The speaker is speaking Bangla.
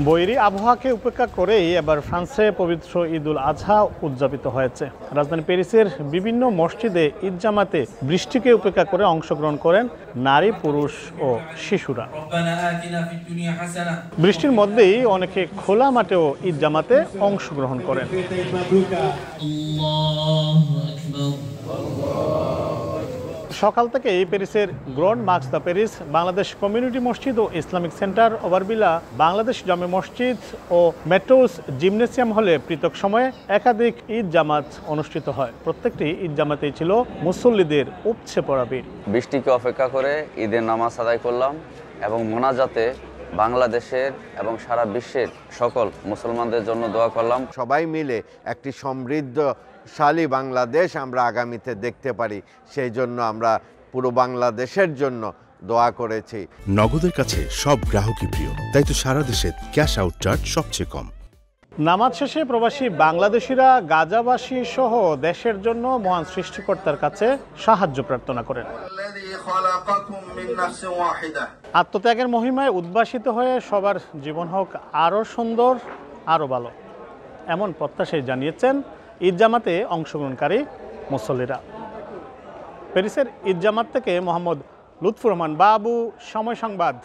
বৈরী আবহাওয়াকে উপেক্ষা করেই এবার ফ্রান্সে পবিত্র ঈদ উল আজহা উদযাপিত হয়েছে। রাজধানী প্যারিসের বিভিন্ন মসজিদে ঈদ জামাতে বৃষ্টিকে উপেক্ষা করে অংশগ্রহণ করেন নারী, পুরুষ ও শিশুরা। বৃষ্টির মধ্যেই অনেকে খোলা মাঠেও ঈদ জামাতে অংশগ্রহণ করেন। সকাল থেকেই প্যারিসের grand marks the Paris, Bangladesh community মসজিদ ও ইসলামিক সেন্টার, ওভারবিলা, বাংলাদেশ জামে মসজিদ ও মেট্রোস জিমনেসিয়াম হলে পৃথক সময়ে একাধিক ঈদ জামাত অনুষ্ঠিত হয়। প্রত্যেকটি ঈদ জামাতেই ছিল মুসল্লিদের উপচে পড়া ভিড়। বৃষ্টিকে অপেক্ষা করে ঈদের নামাজ আদায় করলাম এবং মোনাজাতে বাংলাদেশের এবং সারা বিশ্বের সকল মুসলমানদের জন্য দোয়া করলাম। সবাই মিলে একটি সমৃদ্ধশালী বাংলাদেশ আমরা আগামীতে দেখতে পারি, সেই জন্য আমরা পুরো বাংলাদেশের জন্য দোয়া করেছি। নগদের কাছে সব গ্রাহকই প্রিয়, তাই তো সারা দেশে ক্যাশ আউট চার্জ সবচেয়ে কম। নামাজ শেষে প্রবাসী বাংলাদেশিরা গাজাবাসী সহ দেশের জন্য মহান সৃষ্টিকর্তার কাছে সাহায্য প্রার্থনা করেন। আত্মত্যাগের মহিমায় উদ্ভাসিত হয়ে সবার জীবন হোক আরও সুন্দর, আরও ভালো, এমন প্রত্যাশাই জানিয়েছেন ঈদ জামাতে অংশগ্রহণকারী মুসল্লিরা। প্যারিসের ঈদ জামাত থেকে মোহাম্মদ লুৎফুর রহমান বাবু, সময় সংবাদ।